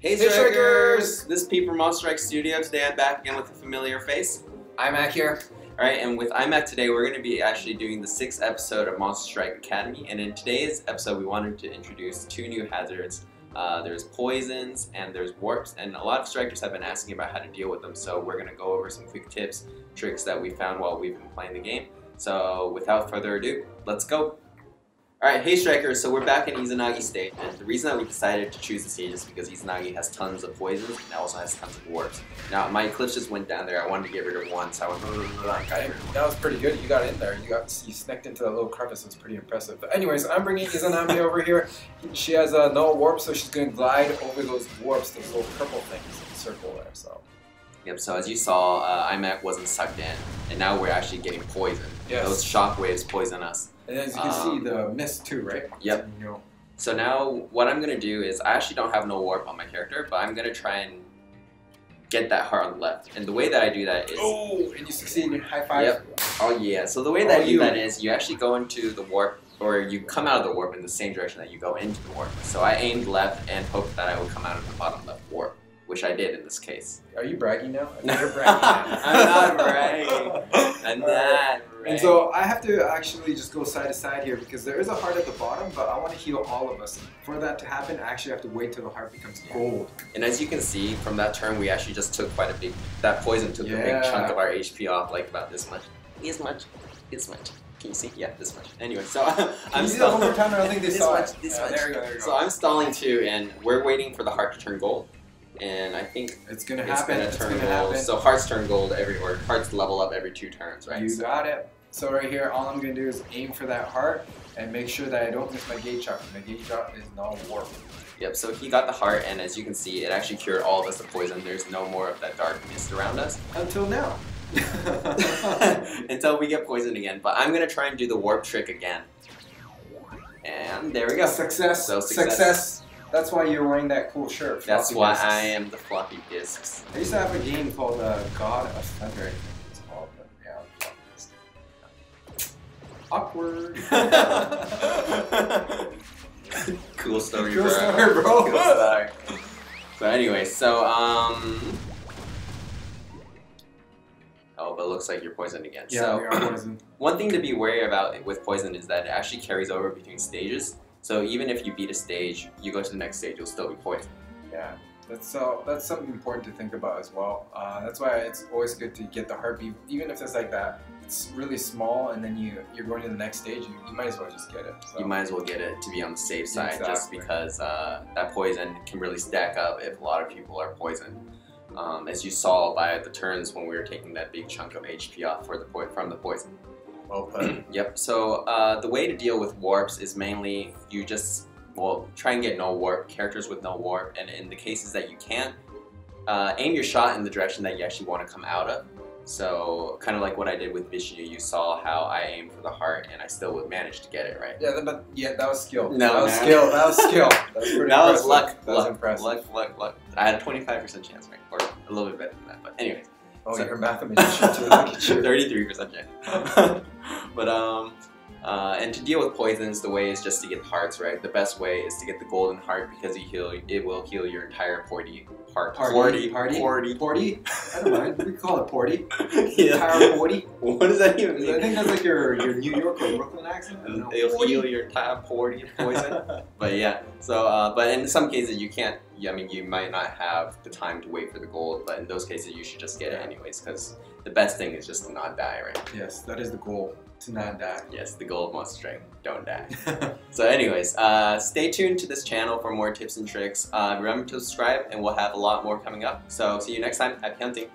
Hey Strikers! This is Pete from Monster Strike Studio. Today I'm back again with a familiar face. iMac here. Alright, and with iMac today we're going to be actually doing the 6th episode of Monster Strike Academy, and in today's episode we wanted to introduce 2 new hazards. There's poisons and there's warps, and a lot of strikers have been asking about how to deal with them, so we're going to go over some quick tips, tricks that we found while we've been playing the game. So without further ado, let's go! Alright, hey Strikers, so we're back in Izanagi State, and the reason that we decided to choose the stage is because Izanagi has tons of poisons and also has tons of warps. Now, my Eclipse just went down there, I wanted to get rid of one, so I went That was pretty good. You got in there. You snuck into that little crevice. It was pretty impressive. But anyways, I'm bringing Izanami over here. She has no warp, so she's going to glide over those warps, those little purple things in the circle there. So. Yep, so as you saw, iMac wasn't sucked in, and now we're actually getting poisoned. Yes. Those shockwaves poison us. And as you can see, the mist too, right? Yep. So now, what I'm going to do is, I actually don't have no warp on my character, but I'm going to try and get that heart on the left. And the way that I do that is... Oh, and you succeed in high five? Yep. Oh yeah, so the way that I do that is, you actually go into the warp, or you come out of the warp in the same direction that you go into the warp. So I aimed left and hoped that I would come out of the bottom left warp, which I did in this case. Are you bragging now? No, you're bragging now. I'm not bragging. I'm not bragging. And so I have to actually just go side to side here because there is a heart at the bottom, but I want to heal all of us. For that to happen, I actually have to wait till the heart becomes gold. And as you can see, from that turn, we actually just took quite a big, that poison took a big chunk of our HP off, like about this much. This much. Can you see? Yeah, this much. Anyway, so I'm stalling. One more time, I don't think they saw it. This much. There you go. So I'm stalling too, and we're waiting for the heart to turn gold. And I think it's gonna happen. It's gonna turn gold. So hearts turn gold or hearts level up every 2 turns, right? You got it. So right here, all I'm gonna do is aim for that heart and make sure that I don't miss my gate shot. My gate shot is no warp. Yep. So he got the heart, and as you can see, it actually cured all of us of poison. There's no more of that dark mist around us until now. Until we get poisoned again. But I'm gonna try and do the warp trick again. And there we go. Success. So success. That's why you're wearing that cool shirt. That's why I am the floppy disks. I used to have a game called God of Thunder. I think it's called. Yeah, awkward. Cool story, cool bro. Story, bro. Cool story. So anyway, so oh, but it looks like you're poisoned again. Yeah, so we are poisoned. One thing to be wary about with poison is that it actually carries over between stages. So even if you beat a stage, you go to the next stage, you'll still be poisoned. Yeah, that's something important to think about as well. That's why it's always good to get the heartbeat, even if it's like that. It's really small, and then you're going to the next stage. You might as well just get it. So. You might as well get it to be on the safe side, exactly. Just because that poison can really stack up if a lot of people are poisoned. As you saw by the turns when we were taking that big chunk of HP off from the poison. Well put. Yep, so the way to deal with warps is mainly you just, try and get no warp, characters with no warp, and in the cases that you can't, aim your shot in the direction that you actually want to come out of. So, kind of like what I did with Vishnu, you saw how I aimed for the heart and I still would manage to get it, right? Yeah, that was skill. No, that was skill. That was skill. That was pretty that impressive. was luck. That was impressive. Luck. I had a 25% chance, right? Or a little bit better than that, but anyways. Oh, so, you're a mathematician too. Look at you. 33% chance. But and to deal with poisons, the way is just to get hearts, right? The best way is to get the golden heart because it will heal your entire porty. Party? I don't mind. We call it porty. Yeah. Entire porty. What does that even mean? I think that's like your New York or Brooklyn accent. It'll heal your entire porty poison. But yeah, so but in some cases you can't. I mean, you might not have the time to wait for the gold, but in those cases you should just get it anyways because the best thing is just to not die, right? Yes, that is the goal. To not die. Yes, the goal of Monster Strike. Don't die. So anyways, stay tuned to this channel for more tips and tricks. Remember to subscribe and we'll have a lot more coming up. So see you next time. Happy hunting.